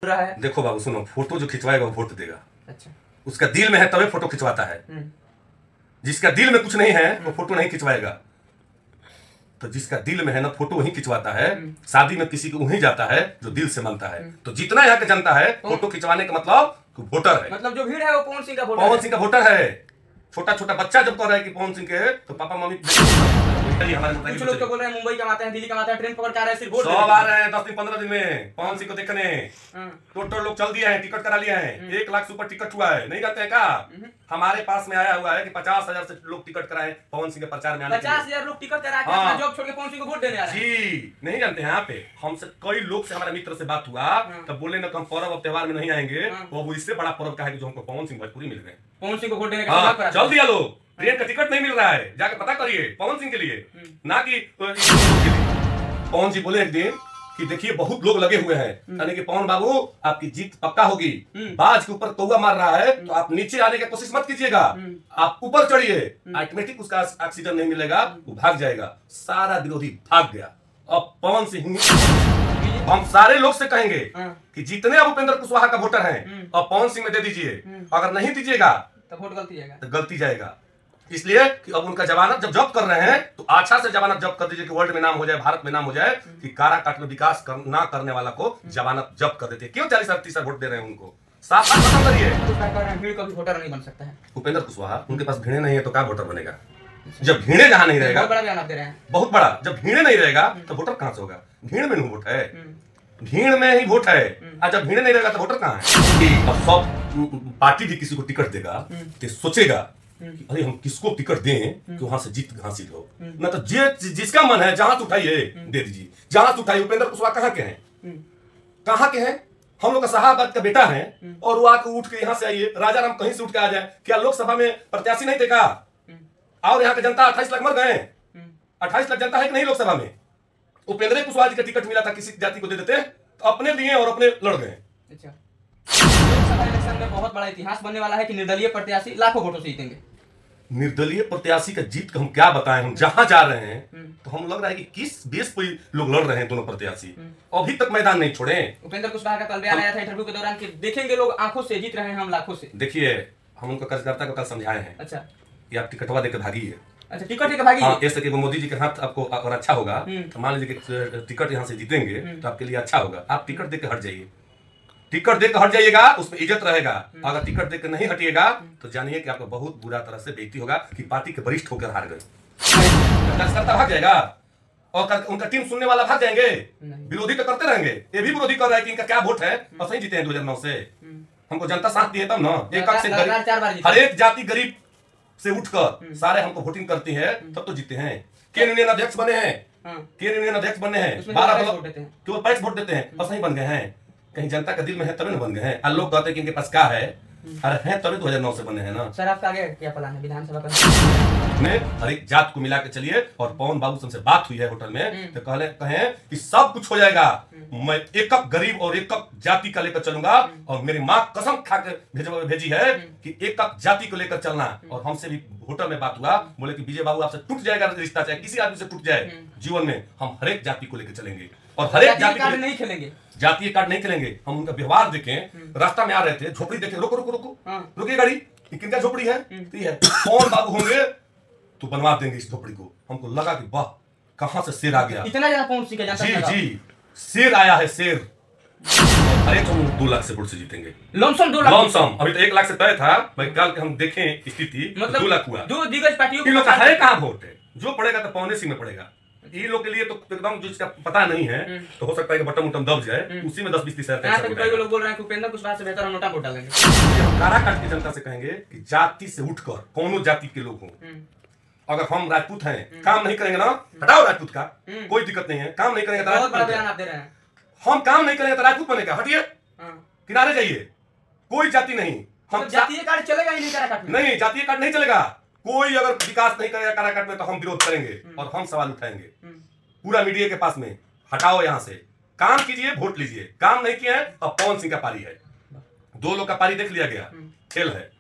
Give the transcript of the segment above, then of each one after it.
रहा है। देखो बाबू सुनो, फोटो जो खिंचवाएगा वो वोट देगा। अच्छा, उसका दिल में है तभी फोटो खिंचवाता है। जिसका दिल में कुछ नहीं है वो फोटो नहीं खिंचवाएगा। तो जिसका दिल में है ना फोटो वही खिंचवाता है। शादी में किसी को वही जाता है जो दिल से मानता है। तो जितना यहाँ का जनता है फोटो खिंचवाने का मतलब वोटर है। मतलब जो भीड़ है वो पवन सिंह का वोटर पवन सिंह का वोटर है। छोटा छोटा बच्चा जब कह रहा है कि पवन सिंह के है तो पापा मम्मी कुछ लोग तो बोल रहे हैं मुंबई कमाते हैं, दिल्ली कमाते हैं, ट्रेन पकड़ के आ रहे हैं, सिर्फ वोट सब आ रहे हैं 10 दिन 15 दिन में पवन सिंह को देखने। टोटल लोग चल दिए हैं, टिकट करा लिया है। 1 लाख से ऊपर टिकट हुआ है, नहीं करते हैं क्या? हमारे पास में आया हुआ है कि 50,000 से लोग टिकट कराए पवन सिंह के प्रचार में आने। 50,000 लोग टिकट करा के अपना जॉब छोड़ के पवन सिंह को वोट देने आ रहे हैं। जी नहीं जानते हैं। यहाँ पे हमसे कई लोग से हमारे मित्र से बात हुआ तब बोले ना हम पर्व और त्योहार में नहीं आएंगे। वो इससे बड़ा पर्व का है कि जो हमको पवन सिंह भोजपुरी मिल गए। पवन सिंह को वोट देने का चल दिया लोग। ट्रेन का टिकट नहीं मिल रहा है, जाके पता करिए पवन सिंह के लिए, ना कि पवन जी बोले एक दिन कि देखिए बहुत लोग लगे हुए हैं, यानी कि पवन बाबू आपकी जीत पक्का होगी। बाज के ऊपर कौवा मार रहा है तो आप नीचे आने की कोशिश मत कीजिएगा, आप ऊपर चढ़िए। ऑटोमेटिक उसका ऑक्सीजन नहीं मिलेगा, वो भाग जाएगा। सारा विरोधी भाग गया। अब पवन सिंह हम सारे लोग से कहेंगे कि जितने अब उपेंद्र कुशवाहा का वोटर हैं अब पवन सिंह में दे दीजिए। अगर नहीं दीजिएगा तो वोट गलती जाएगा, तो गलती जाएगा। इसलिए कि अब उनका जमानत जब जब्त कर रहे हैं तो अच्छा से जमानत जब्त कर दीजिए कि वर्ल्ड में नाम हो जाए, भारत में नाम हो जाए कि काराकाट में विकास ना करने वाला को जमानत जब्त कर देते हैं। क्यों 40-30 वोट दे रहे हैं उनको? साफ साफ खत्म करिए। भीड़ कभी वोटर नहीं बन सकता है। उपेंद्र कुशवाहा उनके पास भीड़े नहीं है तो क्या वोटर बनेगा? जब भीड़े जहां नहीं रहेगा, बहुत बड़ा बयान आप दे रहे हैं, बहुत बड़ा। जब भीड़े नहीं रहेगा तो वोटर कहां से होगा? भीड़ में नहीं वोट है, भीड़ में ही वोट है। जब भीड़ नहीं रहेगा तो वोटर कहां है? अब सब पार्टी भी किसी को टिकट देगा तो सोचेगा कि अरे हम किसको टिकट दें कि वहां से जीत हासिल हो। ना तो जिसका मन है जहां से उठाइए दे दीजिए, जहां से उठाइए। उपेंद्र कुशवाहा कहाँ के हैं? कहाँ के हैं? हम लोग का शाहाबाद का बेटा है और वो आके उठ के यहाँ से आइए, राजा राम कहीं से उठ के आ जाए। क्या लोकसभा में प्रत्याशी नहीं देखा? और यहाँ की जनता 28 लाख मर गए। 28 लाख जनता है कि नहीं लोकसभा में? उपेंद्र कुशवाहा जी का टिकट मिला था, किसी जाति को दे देते तो अपने लिए और अपने लड़ गए। अच्छा, लोकसभा इलेक्शन में बहुत बड़ा इतिहास बनने वाला है कि निर्दलीय प्रत्याशी लाखों वोटों से जीतेंगे। निर्दलीय प्रत्याशी का जीत का हम क्या बताएं? हम जहां जा रहे हैं तो हम लग रहा है कि किस बेस पर लोग लड़ रहे हैं दोनों प्रत्याशी। अभी तक मैदान नहीं छोड़े। उपेंद्र कुशवाहा का कल बयान आया था इंटरव्यू के दौरान कि देखेंगे लोग आंखों से, जीत रहे हैं हम लाखों से। देखिए हम उनका कार्यकर्ता को कल समझाए हैं। अच्छा, कि आप टिकटवा देकर भागिए। अच्छा, टिकट लेकर भागिए। हाँ, ऐसे कि मोदी जी के हाथ आपको अगर अच्छा होगा तो मान लीजिए कि टिकट यहाँ से जीतेंगे तो आपके लिए अच्छा होगा। आप टिकट देकर हट जाइए, टिकट देकर हट जाइएगा, उसमें इज्जत रहेगा। अगर टिकट देकर नहीं हटिएगा तो जानिए कि आपको बहुत बुरा तरह से बेइज्जती होगा कि पार्टी के वरिष्ठ होकर हार गए। कार्यकर्ता भाग जाएगा और उनका टीम सुनने वाला भाग जाएंगे। विरोधी तो करते रहेंगे। ये भी विरोधी कर रहा है कि इनका क्या वोट है और सही जीते हैं 2009 से। हमको जनता साथ दी है तब ना। हर एक जाति गरीब से उठकर सारे हमको वोटिंग करती है तब तो जीते हैं। केन यूनियन अध्यक्ष बने हैं, केन यूनियन अध्यक्ष बने हैं, 12 पैक्स वोट देते हैं और सही बन गए हैं। कहीं जनता का दिल में है तभी न बन गए हैं। लोग कहते हैं कि इनके पास क्या है, अरे है तभी 2009 से बने हैं ना। सर आपका आगे क्या प्लान है विधानसभा का? में हर एक जात को मिला के चलिए। और पवन बाबू से हमसे बात हुई है होटल में तो कहें कि सब कुछ हो जाएगा। मैं एक गरीब और एक जाति का लेकर चलूंगा और मेरी माँ कसम खा के भेजी है कि एक जाति को लेकर चलना। और हमसे भी होटल में बात हुआ, बोले कि विजय बाबू आपसे टूट जाएगा रिश्ता, चाहे किसी आदमी से टूट जाए जीवन में, हम हर एक जाति को लेकर चलेंगे और हर एक जाति नहीं खेलेंगे, जातीय कार्ड नहीं खेलेंगे। हम उनका व्यवहार देखें। रास्ता में आ रहे थे, झोपड़ी देखे, रुको रुको रुको, रुकिए गाड़ी, किनका झोपड़ी है? कौन बाबू होंगे तो बनवा देंगे इस झोपड़ी को। हमको लगा कि वाह कहां से शेर आ गया। इतना ज्यादा पहुंच गया। जी जी, शेर आया है, शेर। अरे तुम 2 लाख से वोट से जीतेंगे। लमसम 2 लाख। लमसम अभी तो 1 लाख से तय था। भाई कल के हम देखें स्थिति, मतलब 2 लाख हुआ। जो दिग्गज पार्टियों को है कहां वोट है? जो पड़ेगा तो पवन सिंह में पड़ेगा। ये लोग के लिए तो एकदम जिसका पता नहीं है तो हो सकता है कि बटन उटम दब जाए, उसी में 10-20-30 हजार। लोग बोल रहे हैं कि उपेंद्र कुशवाहा से बेहतर नोटा वोट डालेंगे। काराकाट की जनता से कहेंगे कि जाति से उठकर कौनो जाति के लोग हों, अगर हम राजपूत हैं काम नहीं करेंगे ना, हटाओ राजपूत का, कोई दिक्कत नहीं है। काम नहीं करेंगे तो बहुत बड़ा बयान आप दे रहे हैं। हम काम नहीं करेंगे तो राजपूत बनेगा, हटिए किनारे जाइए। कोई जाति नहीं, हम जातीय कार्ड चलेगा ही नहीं काराकाट में। नहीं, जातीय कार्ड नहीं चलेगा। कोई अगर विकास नहीं करेगा काराकाट में तो हम विरोध करेंगे और हम सवाल उठाएंगे पूरा मीडिया के पास में। हटाओ यहाँ से, काम कीजिए, वोट लीजिए। काम नहीं किया है, अब पवन सिंह का पारी है। 2 लोग का पारी देख लिया गया, खेल है।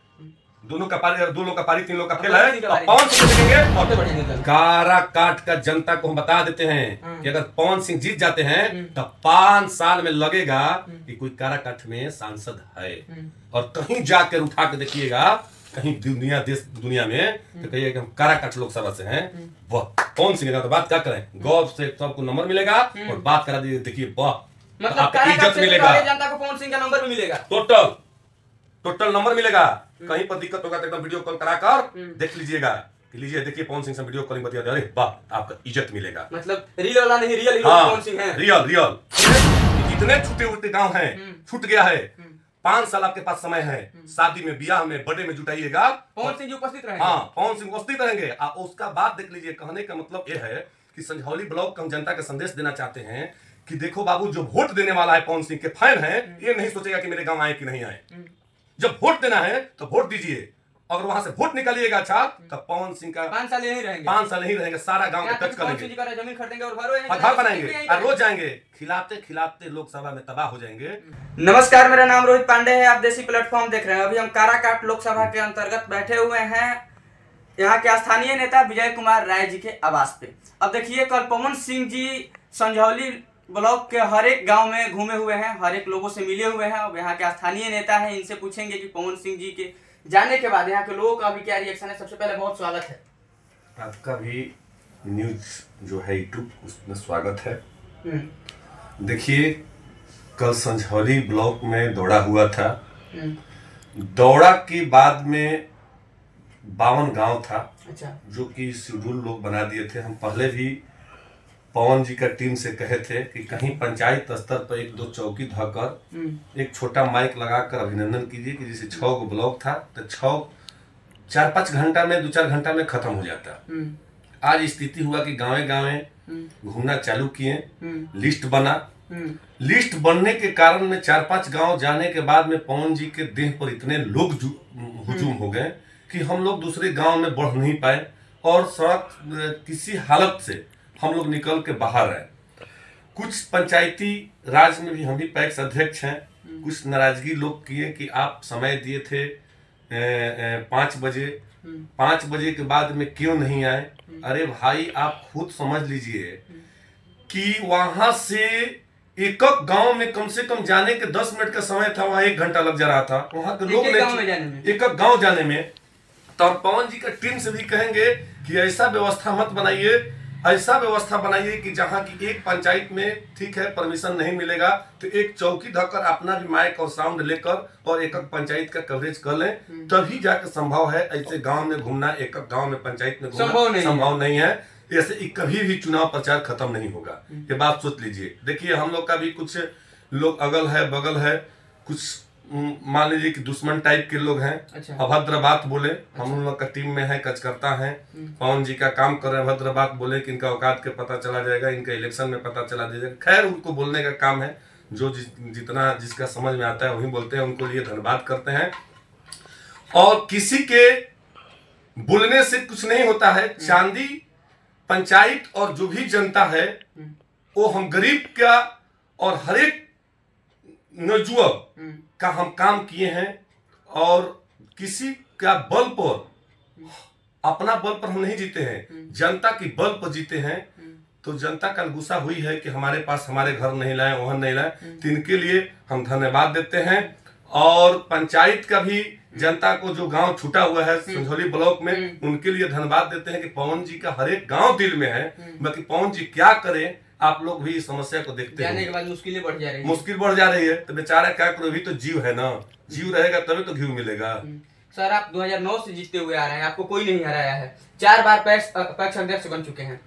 दोनों का पारी, 2 लोग का पारी, 3 लोग का फेल पवन है, सिंह का और पारी। पवन सिंह जीतेंगे। बहुत बढ़िया निर्दलीय। काराकाट का जनता को हम बता देते हैं कि अगर पवन सिंह जीत जाते हैं तो 5 साल में लगेगा कि कोई काराकाट में सांसद है। और कहीं जाकर उठा के देखिएगा, कहीं दुनिया देश दुनिया में, तो कहिए कि हम काराकाट लोकसभा से हैं, वाह पवन सिंह का तो बात क्या करें, गौर से सबको नंबर मिलेगा और बात करा दीजिए, देखिए वाह मतलब आपको काराकाट इज्जत से मिलेगा, जनता को पवन सिंह का नंबर भी मिलेगा। टोटल नंबर मिलेगा। कहीं पर दिक्कत होगा तो एकदम वीडियो कॉल कराकर देख लीजिएगा कि लीजिए देखिए पवन सिंह से वीडियो कॉलिंग बतिया, अरे वाह आपका इज्जत मिलेगा। मतलब रियल वाला नहीं, रियल हीरो हाँ, पवन सिंह है। रियल इतने छूटे उठते गांव हैं, छूट गया है। 5 साल आपके पास समय है, शादी में, ब्याह में, बर्थडे में जुटाइएगा, पवन सिंह जी उपस्थित रहेंगे। हाँ पवन सिंह उपस्थित रहेंगे। उसका बात देख लीजिए। कहने का मतलब यह है कि संझौली ब्लॉक को हम जनता का संदेश देना चाहते हैं कि देखो बाबू, जो वोट देने वाला है पवन सिंह के फैन है, ये नहीं सोचेगा कि मेरे गांव आए कि नहीं आए। जब वोट देना है तो वोट दीजिए। अगर वहां से वोट निकालिएगा अच्छा, तो पवन सिंह का 5 साल यहीं रहेंगे। 5 साल नहीं रहेंगे, सारा गांव में टच पवन करेंगे, सिंह जी का जमीन खरीदेंगे और घर बनाएंगे और रोज जाएंगे, खिलाते खिलाते लोकसभा में तबाह हो जाएंगे। नमस्कार, मेरा नाम रोहित पांडे है, आप देसी प्लेटफॉर्म देख रहे हैं। अभी हम काराकाट लोकसभा के अंतर्गत बैठे हुए हैं, यहाँ के स्थानीय नेता विजय कुमार राय जी के आवास पे। अब देखिए, कल पवन सिंह जी संझौली ब्लॉक के हर एक गांव में घूमे हुए हैं, हर एक लोगों से मिले हुए हैं। अब यहाँ के स्थानीय नेता हैं, इनसे पूछेंगे कि पवन सिंह जी के जाने के बाद यहाँ के लोगों का भी क्या रिएक्शन है। सबसे पहले बहुत स्वागत है आपका भी न्यूज जो है यूट्यूब, उसमें स्वागत है। देखिए, कल संझौली ब्लॉक में दौड़ा हुआ था। दौड़ा के बाद में 52 गांव था, अच्छा, जो कि शेड्यूल लोग बना दिए थे। हम पहले भी पवन जी का टीम से कहे थे कि कहीं पंचायत स्तर पर 1-2 चौकी धकर एक छोटा माइक लगाकर अभिनंदन कीजिए कि जैसे 6 गो ब्लॉक था तो 4-5 घंटा में, 2-4 घंटा में खत्म हो जाता। आज स्थिति हुआ कि गांवे गांवे घूमना चालू किए, लिस्ट बना। लिस्ट बनने के कारण में 4-5 गांव जाने के बाद में पवन जी के देह पर इतने लोग हुजूम हो गए कि हम लोग दूसरे गांव में बढ़ नहीं पाए और सड़क किसी हालत से हम लोग निकल के बाहर आए। कुछ पंचायती राज में भी हम भी पैक्स अध्यक्ष हैं, कुछ नाराजगी लोग किए कि आप समय दिए थे 5 बजे, 5 बजे के बाद में क्यों नहीं आए। अरे भाई, आप खुद समझ लीजिए कि वहां से एक गांव में कम से कम जाने के 10 मिनट का समय था, वहां 1 घंटा लग जा रहा था। वहां के लोग एक गांव जाने में। तो पवन जी का टीम से भी कहेंगे कि ऐसा व्यवस्था मत बनाइए, ऐसा व्यवस्था बनाइए कि जहां की एक पंचायत में ठीक है परमिशन नहीं मिलेगा तो एक चौकी धकर अपना भी माइक और साउंड लेकर और एक पंचायत का कवरेज कर लें, तभी जाकर संभव है। ऐसे गांव में घूमना, एक गांव में पंचायत में घूमना संभव नहीं है। ऐसे कभी भी चुनाव प्रचार खत्म नहीं होगा, ये बात सोच लीजिए। देखिए, हम लोग का भी कुछ लोग अगल है बगल है, कुछ मान लीजिए कि दुश्मन टाइप के लोग हैं। अच्छा। अभद्र बात बोले, हम लोग का टीम में है, कचकर्ता है, पवन जी का काम कर रहे हैं, अभद्र बात बोले कि इनका औकात के पता चला जाएगा, इनका इलेक्शन में पता चला जाएगा। खैर, उनको बोलने का काम है, जो जितना जिसका समझ में आता है वही बोलते हैं, उनको लिए धन्यवाद करते हैं। और किसी के बोलने से कुछ नहीं होता है। चांदी पंचायत और जो भी जनता है वो हम गरीब का और हर एक नौजुवक का हम काम किए हैं, और किसी का बल पर, अपना बल पर हम नहीं जीते हैं, जनता की बल पर जीते हैं। तो जनता का गुस्सा हुई है कि हमारे पास हमारे घर नहीं लाए, वहां नहीं लाए, तो इनके लिए हम धन्यवाद देते हैं। और पंचायत का भी जनता को जो गांव छूटा हुआ है संझौली ब्लॉक में, उनके लिए धन्यवाद देते हैं कि पवन जी का हर एक गांव दिल में है। बाकी पवन जी क्या करें, आप लोग भी इस समस्या को देखते हैं। जाने के बाद मुश्किलें बढ़ जा रही है। मुश्किल बढ़ जा रही है, तो बेचारा क्या करो, भी तो जीव है ना, जीव रहेगा तभी तो घी मिलेगा। सर, आप 2009 से जीतते हुए आ रहे हैं, आपको कोई नहीं हराया है, 4 बार पैक्स अध्यक्ष बन चुके हैं।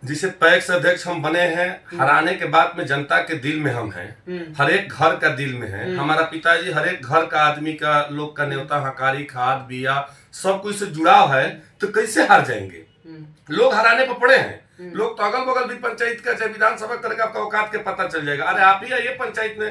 जिसे पैक्स अध्यक्ष हम बने हैं, हराने के बाद में जनता के दिल में हम हैं, हर एक घर का दिल में है। हमारा पिताजी हर एक घर का आदमी का, लोग का न्योता, हकारी, खाद, बिया, सब कुछ से जुड़ाव है, तो कैसे हार जाएंगे। लोग हराने पर पड़े हैं। लोग तो अगल बगल भी पंचायत का, चाहे विधानसभा करेगा, आपका औकात के पता चल जाएगा। अरे आप ही आइए पंचायत में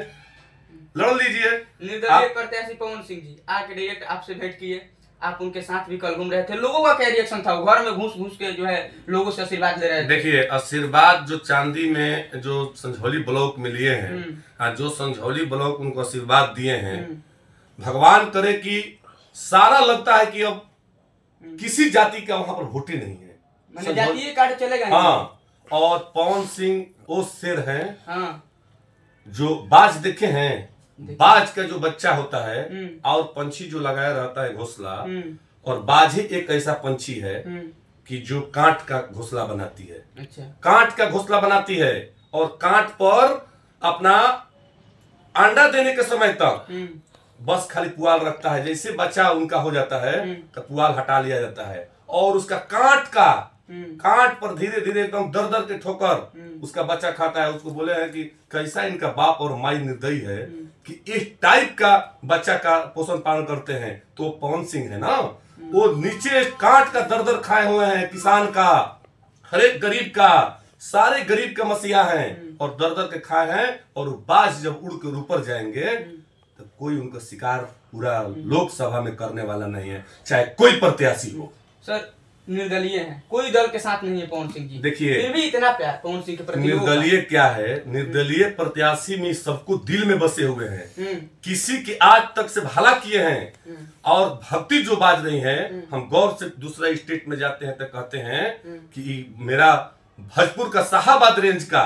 लड़ लीजिए। निर्दलीय प्रत्याशी पवन सिंह जी आके डायरेक्ट आपसे भेंट किए, आप उनके साथ भी कल घूम रहे थे, लोगों का क्या रिएक्शन था? घर में घुस घुस के जो है लोगों से आशीर्वाद ले रहे थे। देखिए, आशीर्वाद जो चांदी में जो संझौली ब्लॉक में लिए हैं, जो संझौली ब्लॉक उनको आशीर्वाद दिए हैं, भगवान करे कि सारा लगता है कि अब किसी जाति का वहां पर वोट ही नहीं है, मैंने जातीय कार्ड चलेगा नहीं। हाँ, और पवन सिंह वो शेर हैं, हाँ, जो बाज देखे हैं, बाज का जो बच्चा होता है और पंछी जो लगाया रहता है घोंसला, और बाज ही एक ऐसा पंछी है कि जो कांट का घोंसला बनाती है। अच्छा। कांट का घोंसला बनाती है और कांट पर अपना अंडा देने के समय तक बस खाली पुआल रखता है। जैसे बच्चा उनका हो जाता है तो पुआल हटा लिया जाता है और उसका कांट पर धीरे धीरे एकदम दर दर के ठोकर उसका बच्चा खाता है। उसको बोले हैं कि कैसा इनका बाप और माई निर्दयी है कि इस टाइप का बच्चा का पोषण पालन करते हैं। तो पवन सिंह है ना, वो नीचे कांट का दर दर खाए हुए हैं, किसान का, हर एक गरीब का, सारे गरीब का मसीहा हैं और दर दर के खाए हैं। और बाज जब उड़ कर ऊपर जाएंगे तो कोई उनका शिकार पूरा लोकसभा में करने वाला नहीं है, चाहे कोई प्रत्याशी हो। सर निर्दलीय है, कोई दल के साथ नहीं है पवन सिंह जी, देखिए फिर भी इतना प्यार पवन सिंह के प्रति। निर्दलीय क्या है, निर्दलीय प्रत्याशी में सबको दिल में बसे हुए हैं, किसी के आज तक से भला किए हैं। और भक्ति जो बाज रही है, हम गौर से दूसरा स्टेट में जाते हैं तो कहते हैं कि मेरा भोजपुर का शाहाबाद रेंज का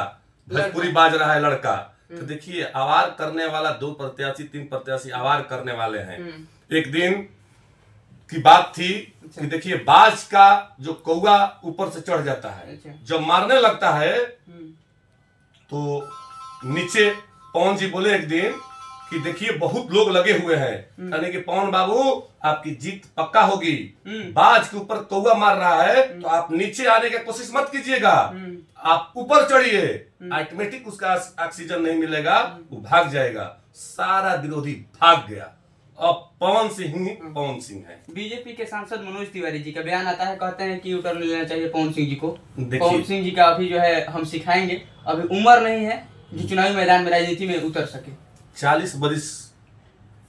भोजपुरी बाज रहा है लड़का। तो देखिए आवार करने वाला 2 प्रत्याशी 3 प्रत्याशी आवार करने वाले हैं। एक दिन की बात थी कि देखिए बाज का जो कौवा ऊपर से चढ़ जाता है, जब मारने लगता है तो नीचे पवन जी बोले एक दिन कि देखिए बहुत लोग लगे हुए हैं, यानी कि पवन बाबू आपकी जीत पक्का होगी। बाज के ऊपर कौवा मार रहा है तो आप नीचे आने की कोशिश मत कीजिएगा, आप ऊपर चढ़िए, ऑटोमेटिक उसका ऑक्सीजन नहीं मिलेगा, वो भाग जाएगा। सारा विरोधी भाग गया। अब पवन सिंह है। बीजेपी के सांसद मनोज तिवारी जी का बयान आता है, कहते हैं कि टर्न लेना चाहिए पवन सिंह जी को। पवन सिंह जी का अभी जो है हम सिखाएंगे, अभी उम्र नहीं है जो चुनावी मैदान में राजनीति में उतर सके। 40 बरिस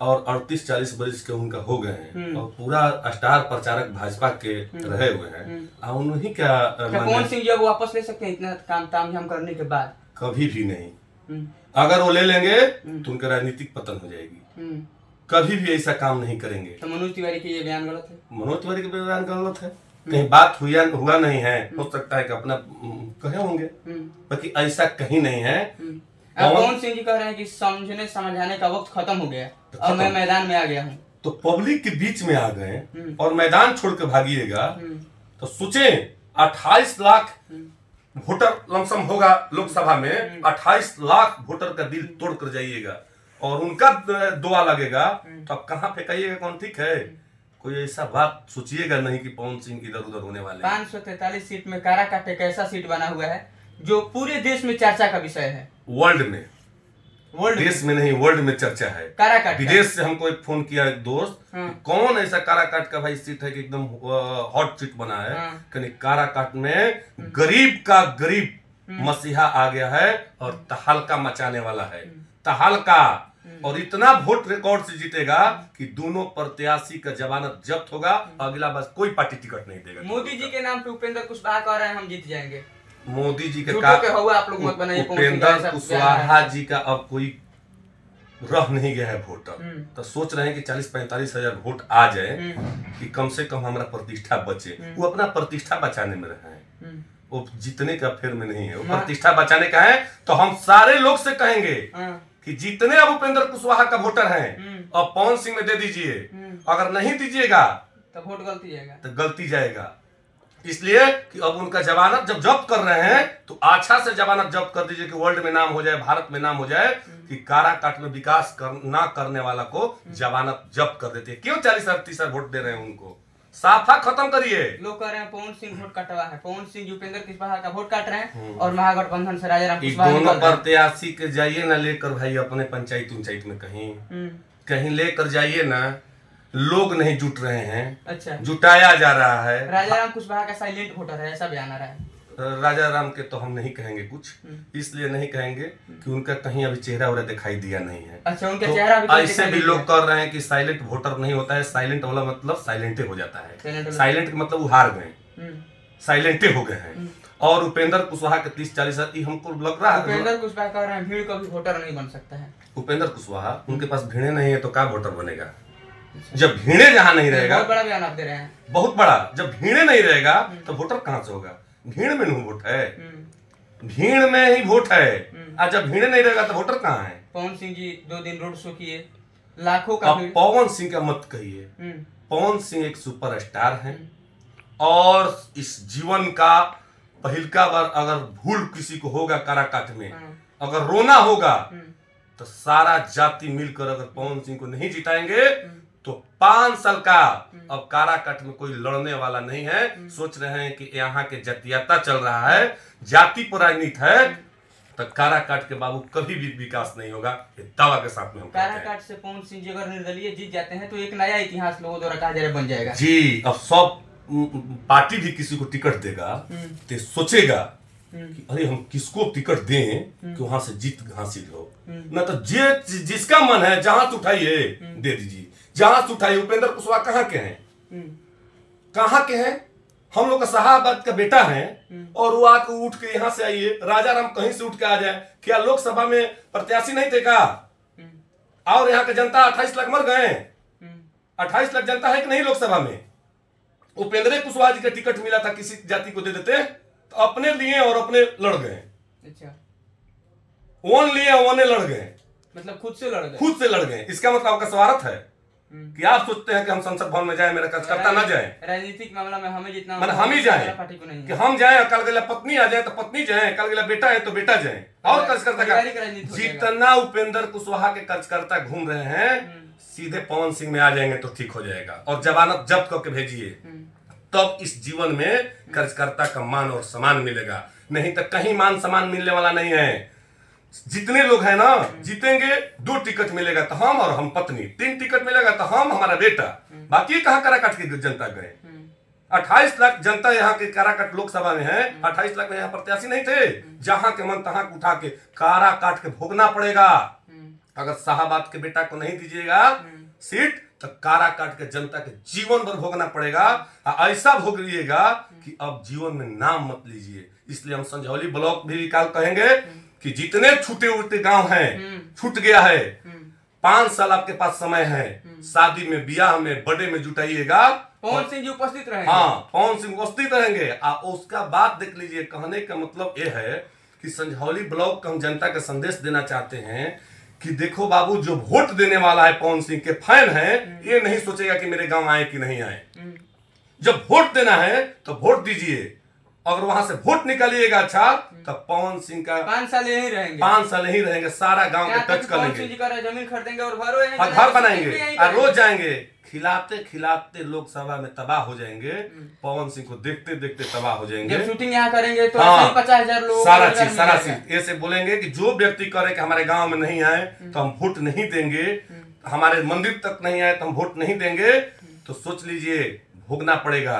और 38-40 बरिस के उनका हो गए हैं और पूरा स्टार प्रचारक भाजपा के रहे हुए हैं। उन्हीं क्या पवन सिंह जी अब वापस ले सकते हैं इतना काम हम करने के बाद? कभी भी नहीं। अगर वो ले लेंगे तो उनका राजनीतिक पतन हो जाएगी। कभी भी ऐसा काम नहीं करेंगे। तो मनोज तिवारी के ये बयान गलत है? मनोज तिवारी का बयान गलत है, कहीं बात हुआ नहीं है, हो सकता है कि अपना कहे होंगे, बाकी ऐसा कहीं नहीं है। पवन सिंह जी कह रहे हैं कि समझने समझाने का वक्त खत्म हो गया, अब मैं मैदान में आ गया हूँ। तो पब्लिक के बीच में आ गए और मैदान छोड़ के भागिएगा तो सोचे 28 लाख वोटर लमसम होगा लोकसभा में, 28 लाख वोटर का दिल तोड़ कर जाइएगा और उनका दुआ लगेगा तो अब कहाँ फेंकाइएगा? कौन ठीक है? कोई ऐसा बात सोचिएगा नहीं कि पवन सिंह इधर उधर होने वाले। 543 सीट में काराकाट एक ऐसा सीट बना हुआ है जो पूरे देश में चर्चा का विषय है। वर्ल्ड में देश में नहीं, वर्ल्ड में चर्चा है। काराकाट विदेश से हमको एक फोन किया एक दोस्त, कौन ऐसा काराकाट का भाई सीट है कि एकदम हॉट सीट बना है। काराकाट में गरीब का गरीब मसीहा आ गया है और तहलका मचाने वाला है, तहलका। और इतना वोट रिकॉर्ड से जीतेगा कि दोनों प्रत्याशी का जमानत जब्त होगा, अगला बस कोई पार्टी टिकट नहीं देगा। मोदी जी के नाम पे उपेंद्र कुशवाहा कह रहे हैं हम जीत जाएंगे। मोदी जी के आप लोग मत बनाइए। उपेंद्र कुशवाहा जी का अब कोई रह नहीं गया है वोटर, तो सोच रहे हैं कि 40-45 हजार वोट आ जाए कि कम से कम हमारा प्रतिष्ठा बचे। वो अपना प्रतिष्ठा बचाने में रहे हैं, वो जीतने का फेर में नहीं है, वो प्रतिष्ठा बचाने का है। तो हम सारे लोग से कहेंगे कि जितने अब उपेंद्र कुशवाहा का वोटर हैं अब पवन सिंह में दे दीजिए, अगर नहीं दीजिएगा तो वोट गलती जाएगा, तो गलती जाएगा। इसलिए कि अब उनका जमानत जब जब्त कर रहे हैं तो अच्छा से जमानत जब्त कर दीजिए कि वर्ल्ड में नाम हो जाए, भारत में नाम हो जाए कि काराकाट में विकास ना करने वाला को जमानत जब्त कर देते हैं। क्यों 40-38 वोट दे रहे हैं उनको? साफा खत्म करिए। लोग कह रहे हैं पवन सिंह वोट कटवा है, पवन सिंह उपेंद्र कुशवाहा का वोट काट रहे हैं और महागठबंधन से राजाराम कुशवाहा दोनों प्रत्याशी के जाइए ना लेकर भाई अपने पंचायत में कहीं लेकर जाइए ना, लोग नहीं जुट रहे हैं। अच्छा, जुटाया जा रहा है। राजाराम कुशवाहा का साइलेंट वोटर है ऐसा बयान आ रहा है। राजाराम के तो हम नहीं कहेंगे कुछ, इसलिए नहीं कहेंगे कि उनका कहीं अभी चेहरा वगैरह दिखाई दिया नहीं है। अच्छा, उनका चेहरा अभी ऐसे भी लोग कर रहे हैं कि साइलेंट वोटर नहीं होता है, साइलेंट वाला मतलब साइलेंट हो जाता है, साइलेंट मतलब वो हार गए, साइलेंटे हो गए हैं। और उपेंद्र कुशवाहा के 30-40 हमको लग रहा है उपेंद्र कुशवाहा कह रहे हैं भीड़ कभी वोटर नहीं बन सकता है। उपेंद्र कुशवाहा उनके पास भीड़े नहीं है तो क्या वोटर बनेगा? जब भीड़े जहां नहीं रहेगा, बहुत बड़ा बयान आप दे रहे हैं, बहुत बड़ा, जब भीड़े नहीं रहेगा तो वोटर कहां से होगा? भीड़ में नहीं वोट है, भीड़ में ही वोट है। और जब भीड़ नहीं रहेगा तो वोटर कहाँ है? पवन सिंह जी 2 दिन रोड शो किए, लाखों का अब पवन सिंह का मत कहिए, पवन सिंह एक सुपरस्टार हैं और इस जीवन का पहिलका बार अगर भूल किसी को होगा काराकाट में, अगर रोना होगा तो सारा जाति मिलकर अगर पवन सिंह को नहीं जिताएंगे तो 5 साल का अब काराकाट में कोई लड़ने वाला नहीं है। सोच रहे हैं कि यहाँ के जातीयता चल रहा है, जाति पर राजनीति है, तो काराकाट के बाबू कभी भी विकास नहीं होगा, ये दावा के साथ में हम काराकाट से पवन सिंह जी अगर निर्दलीय जीत जाते हैं तो एक नया इतिहास लोगों द्वारा कहा जा रहा बन जाएगा। जी, अब सब पार्टी भी किसी को टिकट देगा तो सोचेगा कि अरे हम किसको टिकट दें कि वहां से जीत हासिल हो, ना तो जिसका मन है जहां से उठाइए दे दीजिए, जहां से उठाइए। उपेंद्र कुशवाहा कहाँ के हैं? कहाँ के हैं? हम लोग का शाहाबाद का बेटा है और वो आके उठ के यहाँ से आइए, राजा राम कहीं से उठ के आ जाए, क्या लोकसभा में प्रत्याशी नहीं थे का? और यहाँ की जनता 28 लाख मर गए, 28 लाख जनता है कि नहीं लोकसभा में? उपेंद्र कुशवाहा जी का टिकट मिला था, किसी जाति को दे देते तो अपने लिए और अपने लड़ गए। अच्छा, ओन लिए ओने लड़ गए, मतलब खुद से लड़ गए, खुद से लड़ गए। इसका मतलब आपका स्वार्थ है कि आप सोचते हैं कि हम संसद भवन में जाए, मेरा कार्यकर्ता ना जाए, राजनीतिक मामला में हमें जितना मतलब हम ही जाए, कि हम जाए, कल गला पत्नी आ जाए तो पत्नी जाए, कल गला बेटा है तो बेटा जाए, और कार्यकर्ता का जितना उपेंद्र कुशवाहा के कार्यकर्ता घूम रहे हैं सीधे पवन सिंह में आ जाएंगे तो ठीक हो जाएगा, और जमानत जब्त करके भेजिए, तब इस जीवन में कार्यकर्ता का मान और सम्मान मिलेगा, नहीं तो कहीं मान सम्मान मिलने वाला नहीं है। जितने लोग हैं ना जीतेंगे, 2 टिकट मिलेगा तो हम और हम पत्नी, 3 टिकट मिलेगा तो हम हमारा बेटा, बाकी कहाँ काराकाट की जनता गए? 28 लाख जनता यहाँ के काराकाट लोकसभा में है, 28 लाख में यहाँ प्रत्याशी नहीं थे, जहां के मन तहां उठा के काराकाट के भोगना पड़ेगा। अगर शाहाबाद के बेटा को नहीं दीजिएगा सीट तो काराकाट के जनता के जीवन भर भोगना पड़ेगा, ऐसा भोग लीजिएगा कि अब जीवन में नाम मत लीजिए। इसलिए हम संझौली ब्लॉक भी काल कहेंगे कि जितने छूटे उठते गांव हैं, छूट गया है, 5 साल आपके पास समय है, शादी में, ब्याह में, बर्थडे में जुटाइएगा, पवन सिंह जी उपस्थित रहेंगे। हाँ, पवन सिंह उपस्थित रहेंगे। उसका बात देख लीजिए। कहने का मतलब ये है कि संझौली ब्लॉक को हम जनता का संदेश देना चाहते हैं कि देखो बाबू, जो वोट देने वाला है पवन सिंह के फैन है, ये नहीं सोचेगा कि मेरे गांव आए कि नहीं आए। जब वोट देना है तो वोट दीजिए, अगर वहां से वोट निकालिएगा अच्छा तो पवन सिंह का 5 साल यहीं रहेंगे, 5 साल यहीं रहेंगे, सारा गांव को टच कर लेंगे, जमीन खरीदेंगे और घर बनाएंगे और रोज जाएंगे, खिलाते खिलाते लोकसभा में तबाह हो जाएंगे। पवन सिंह को देखते देखते तबाह हो जाएंगे। जब शूटिंग यहाँ करेंगे तो 50,000 लोग, सारा चीज ऐसे बोलेंगे कि जो व्यक्ति करे कि हमारे गांव में नहीं आए तो हम वोट नहीं देंगे, हमारे मंदिर तक नहीं आए तो हम वोट नहीं देंगे। तो सोच लीजिए भोगना पड़ेगा।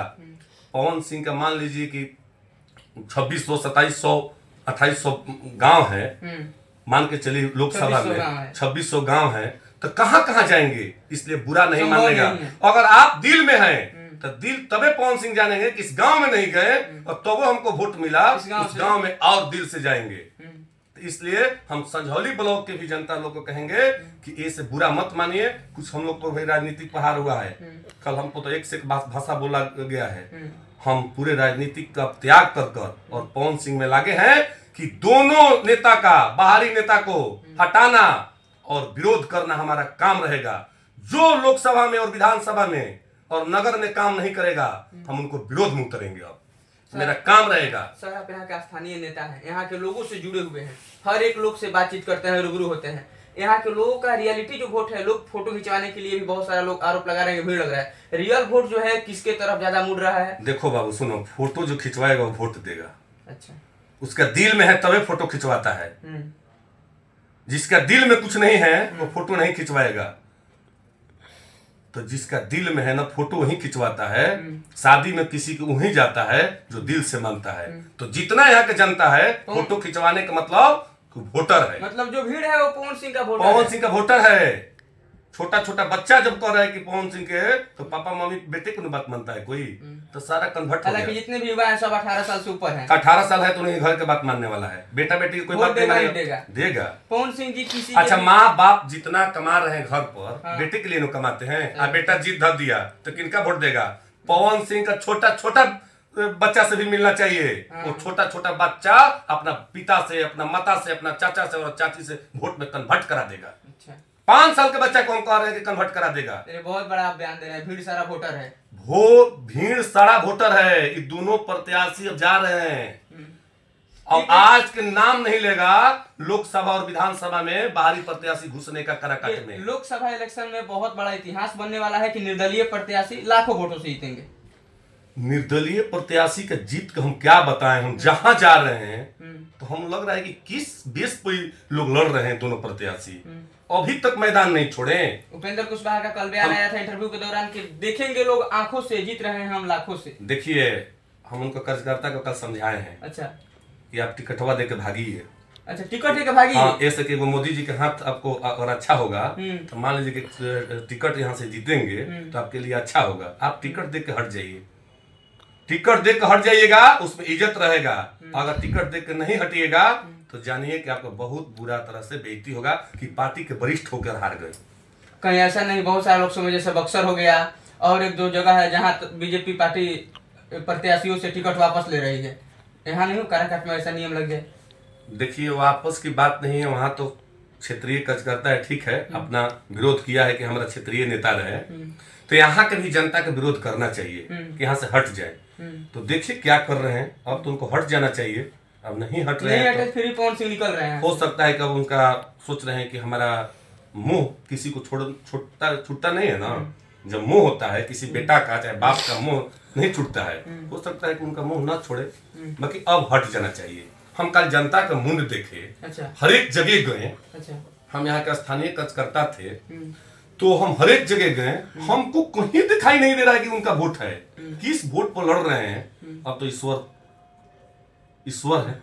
पवन सिंह का मान लीजिए कि 2600, 2700, 2800 गांव है, मान के चलिए लोकसभा में 2600 गांव है, तो कहां कहां जाएंगे? इसलिए बुरा नहीं मानेगा। अगर आप दिल में हैं तो दिल तबे पवन सिंह जानेंगे कि इस गांव में नहीं गए और तब हमको वोट मिला, उस गांव में और दिल से जाएंगे। इसलिए हम संझौली ब्लॉक के भी जनता लोग को कहेंगे कि ऐसे बुरा मत मानिए। कुछ हम लोग तो भाई राजनीतिक पहाड़ हुआ है, कल हमको तो एक से एक भाषा बोला गया है। हम पूरे राजनीतिक का त्याग कर और पवन सिंह में लागे हैं कि दोनों नेता का, बाहरी नेता को हटाना और विरोध करना हमारा काम रहेगा। जो लोकसभा में और विधानसभा में और नगर में काम नहीं करेगा हम उनको विरोध में उतरेंगे। अब मेरा काम रहेगा। सर, आप यहाँ के स्थानीय नेता हैं, यहाँ के लोगों से जुड़े हुए हैं, हर एक लोग से बातचीत करते हैं, रूबरू होते हैं। यहाँ के लोगों का रियलिटी जो वोट है, लोग फोटो खिंचवाने के लिए भी बहुत सारे लोग आरोप लगा रहे हैं, भीड़ लग रहा है। रियल वोट जो है किसके तरफ ज्यादा मुड़ रहा है? देखो बाबू सुनो, फोटो जो खिंचवाएगा वो वोट देगा। अच्छा, उसका दिल में है तभी फोटो खिंचवाता है। जिसका दिल में कुछ नहीं है वो फोटो नहीं खिंचवाएगा। तो जिसका दिल में है ना फोटो वही खिंचवाता है। शादी में किसी को वही जाता है जो दिल से मानता है। तो जितना यहाँ के जनता है फोटो खिंचवाने का मतलब वोटर है, मतलब जो भीड़ है वो पवन सिंह का वोटर है। छोटा छोटा बच्चा जब कह रहा है कि पवन सिंह के तो पापा मम्मी बेटे को बात मानता है कोई, तो सारा कन्वर्ट हो गया। जितने भी युवा हैं सब 18 साल से ऊपर हैं। 18 साल है तो उन्हें घर के बात मानने वाला है, बेटा बेटी की कोई बात नहीं देगा। पवन सिंह जी किसी अच्छा, माँ बाप जितना कमा रहे हैं घर पर, हाँ। बेटे के लिए कमाते हैं। अब बेटा जीत धर दिया तो किनका वोट देगा? पवन सिंह का छोटा छोटा बच्चा से भी मिलना चाहिए। हाँ। वो छोटा छोटा बच्चा अपना पिता से, अपना माता से, अपना चाचा से और चाची से वोट में कन्वर्ट करा देगा। 5 साल के बच्चा को हम कह रहे हैं कि कन्वर्ट करा देगा। बहुत बड़ा आप बयान दे रहे हैं। भीड़ सारा वोटर है, भीड़ सारा वोटर है। ये दोनों प्रत्याशी अब जा रहे हैं। अब आज के नाम नहीं लेगा लोकसभा और विधानसभा में बाहरी प्रत्याशी घुसने का कराकट में। लोकसभा इलेक्शन में बहुत बड़ा इतिहास बनने वाला है कि निर्दलीय प्रत्याशी लाखों वोटों से जीतेंगे। निर्दलीय प्रत्याशी का जीत का हम क्या बताएं। हम जहां जा रहे हैं तो हम लग रहा है कि किस बेस पे लोग लड़ रहे हैं। दोनों प्रत्याशी अभी तक मैदान नहीं छोड़े। उपेंद्र कुशवाहा का कल बयान आया था इंटरव्यू के दौरान कि देखेंगे लोग आंखों से, जीत रहे हैं हम लाखों से। देखिए, हम उनको कार्यकर्ता को कल समझाए हैं। अच्छा, कि आप टिकटवा दे के भागी है। अच्छा, टिकट लेके भागी। हाँ, ऐसे कि वो मोदी जी के हाथ आपको अगर अच्छा होगा तो मान लीजिए कि टिकट यहाँ से जीतेंगे तो आपके लिए अच्छा होगा। आप टिकट दे के हट जाइए, टिकट दे के हट जाइएगा, उसमें इज्जत रहेगा। अगर टिकट दे के नहीं हटिएगा तो जानिए कि आपको बहुत बुरा तरह से बेइज्जती होगा कि पार्टी के वरिष्ठ होकर हार गए। कहीं ऐसा नहीं, बहुत सारे लोग समझे, जैसे बक्सर हो गया और एक दो जगह है जहाँ बीजेपी पार्टी प्रत्याशियों से टिकट वापस ले रही है। यहाँ नहीं हो काराकाट में ऐसा नियम लग जाए? देखिए, वापस की बात नहीं है। वहां तो क्षेत्रीय कार्यकर्ता है, ठीक है, अपना विरोध किया है कि हमारा क्षेत्रीय नेता रहे, तो यहाँ के भी जनता का विरोध करना चाहिए कि यहाँ से हट जाए। तो देखिए क्या कर रहे हैं। अब तो उनको हट जाना चाहिए। अब नहीं हट रहे हैं तो फिर पवन सिंह निकल रहे हैं। हो सकता है कि अब उनका सोच रहे हैं कि हमारा मुंह किसी को छूटता नहीं है ना। जब मुंह होता है किसी बेटा का चाहे बाप का मुंह नहीं छूटता है, हो सकता है कि उनका मुंह ना छोड़े। बाकी अब हट जाना चाहिए। हम कल जनता का मुंड देखे। अच्छा। हर एक जगह गए। अच्छा। हम यहाँ के स्थानीय कार्यकर्ता थे तो हम हर एक जगह गए, हमको कहीं दिखाई नहीं दे रहा है कि उनका वोट है। किस वोट पर लड़ रहे हैं अब तो ईश्वर है,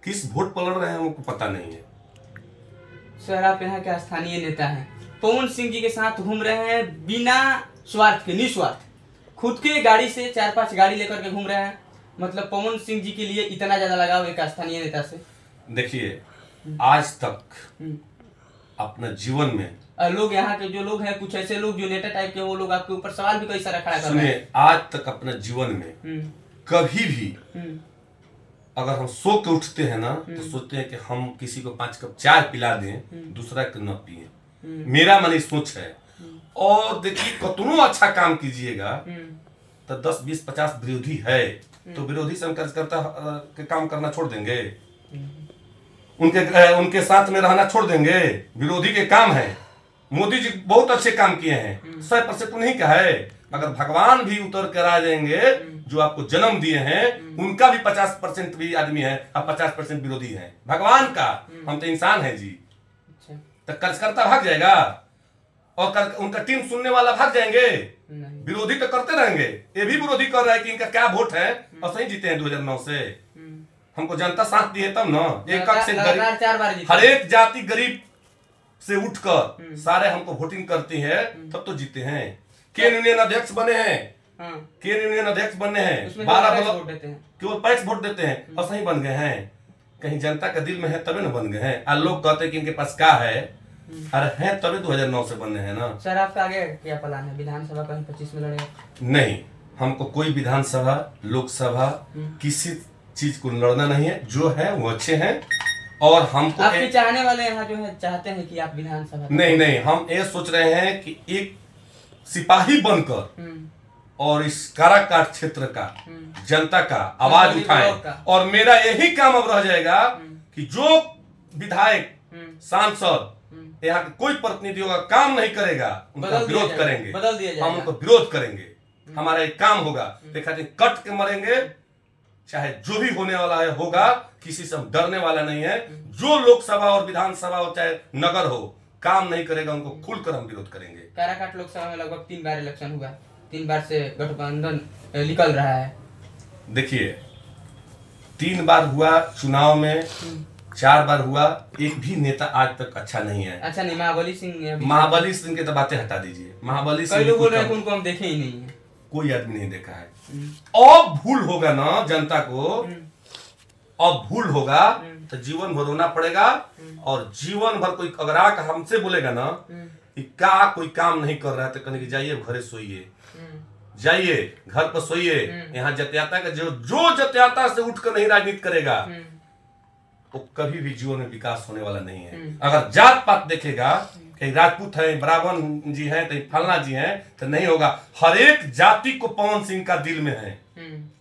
किस वोट पर लड़ रहे हैं हमको पता नहीं है। सर, आप यहाँ के स्थानीय नेता हैं, पवन सिंह जी के साथ घूम रहे हैं बिना स्वार्थ के, निस्वार्थ, खुद के गाड़ी से 4-5 गाड़ी लेकर के घूम रहे हैं। मतलब पवन सिंह जी के लिए इतना ज्यादा लगाव एक स्थानीय नेता से। देखिए, आज तक अपने जीवन में लोग, यहाँ के जो लोग हैं, कुछ ऐसे लोग जो नेता टाइप के, वो लोग आपके ऊपर सवाल भी कई सारा खड़ा कर रहे हैं। आज तक अपने जीवन में कभी भी अगर हम सो के उठते हैं ना तो सोचते हैं कि हम किसी को 5 कप चाय पिला दें, दूसरा को न पिए। मेरा मन सोच है। और देखिए, कितनों अच्छा काम कीजिएगा तो 10, 20, 50 विरोधी है तो विरोधी से हम कार्यकर्ता के काम करना छोड़ देंगे, उनके साथ में रहना छोड़ देंगे। विरोधी के काम है। मोदी जी बहुत अच्छे काम किए हैं, 100% नहीं कहा है। अगर भगवान भी उतर कर आ जाएंगे जो आपको जन्म दिए हैं, उनका भी 50% भी आदमी है और 50% विरोधी है भगवान का। हम तो इंसान है जी। तो कार्यकर्ता भाग जाएगा और उनका टीम सुनने वाला भाग जाएंगे। विरोधी तो करते रहेंगे। ये भी विरोधी कर रहा है कि इनका क्या वोट है और सही जीते हैं 2009 से। हमको जनता साथ दी है तब ना। एक से हर एक जाति गरीब से उठकर सारे हमको वोटिंग करती है तब तो जीते हैं। केन यूनियन अध्यक्ष बने हैं, केन यूनियन अध्यक्ष बने हैं, 12 केवल पैक्स वोट देते हैं और सही बन गए हैं। कहीं जनता का दिल में है तभी ना बन गए हैं। और लोग कहते हैं कि इनके पास क्या है, अरे है तभी 2009 से बने हैं ना। सर, आपका आगे क्या प्लान है? विधानसभा कहीं 25 में लड़ेगा? नहीं, हमको कोई विधानसभा लोकसभा किसी चीज को लड़ना नहीं है। जो है वो अच्छे हैं और हमको आपके चाहने वाले यहाँ जो है चाहते हैं कि आप विधानसभा नहीं, हम ये सोच रहे हैं कि एक सिपाही बनकर और इस काराकाट क्षेत्र का जनता का आवाज उठाएं। और मेरा यही काम अब रह जाएगा कि जो विधायक सांसद यहाँ के कोई प्रतिनिधि होगा काम नहीं करेगा, उनका विरोध करेंगे, हम उनको विरोध करेंगे। हमारा एक काम होगा। देखा कट के मरेंगे, चाहे जो भी होने वाला है होगा, किसी से हम डरने वाला नहीं है। जो लोकसभा और विधानसभा हो चाहे नगर हो, काम नहीं करेगा उनको खुलकर हम विरोध करेंगे। काराकाट लोकसभा में लगभग 3 बार इलेक्शन हुआ, 3 बार से गठबंधन निकल रहा है। देखिए, 3 बार हुआ चुनाव में 4 बार हुआ, एक भी नेता आज तक अच्छा नहीं है। अच्छा नहीं, महाबली सिंह की तो बातें हटा दीजिए। महाबली सिंह कई लोग बोल रहे हैं कि उनको हम देखे ही नहीं है। कोई आदमी नहीं देखा है। अब भूल होगा ना जनता को, अब भूल होगा तो जीवन भर रोना पड़ेगा। और जीवन भर कोई अगर आकर हमसे बोलेगा ना कि क्या कोई काम नहीं कर रहा है, तो कहने की जाइए घरे सोइए, जाइए घर पर सोइए। यहाँ जतियाता का जो जतियाता से उठकर नहीं राजनीति करेगा वो कभी भी जीवन में विकास होने वाला नहीं है। अगर जात पात देखेगा कि राजपूत है, ब्राह्मण जी हैं, तो फलना जी हैं, तो नहीं होगा। हर एक जाति को पवन सिंह का दिल में है।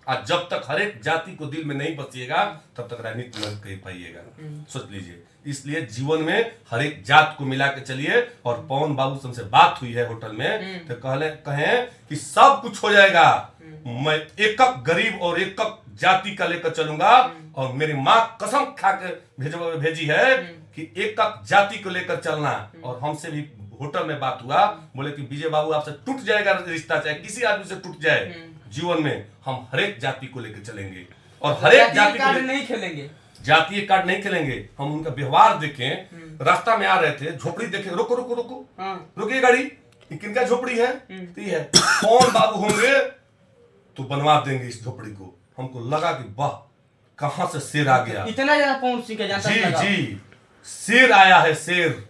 और जब तक हर एक जाति को दिल में नहीं बसिएगा तब तक राजनीति नहीं कर पाइएगा। सोच लीजिए। इसलिए जीवन में हर एक जात को मिला के चलिए। और पवन बाबू से हमसे बात हुई है होटल में, तो कहें कि सब कुछ हो जाएगा। मैं एक गरीब और एक जाति का लेकर चलूंगा। और मेरी माँ कसम खा के भेजी है कि एक जाति को लेकर चलना। और हमसे भी होटल में बात हुआ, बोले कि विजय बाबू आपसे टूट जाएगा रिश्ता, चाहे किसी आदमी से टूट जाए, जीवन में हम हर एक जाति को लेकर चलेंगे। और हर एक जाति को नहीं खेलेंगे, जातीय कार्ड नहीं खेलेंगे। हम उनका व्यवहार देखें। रास्ता में आ रहे थे, झोपड़ी देखे, रोको रोको रोको, रुकिए गाड़ी, किनका झोपड़ी है? ये है। कौन बाबू होंगे तो बनवा देंगे इस झोपड़ी को। हमको लगा कि वाह, कहां से शेर आ गया। इतना ज्यादा पवन सिंह का जानता जी जी, शेर आया है, शेर।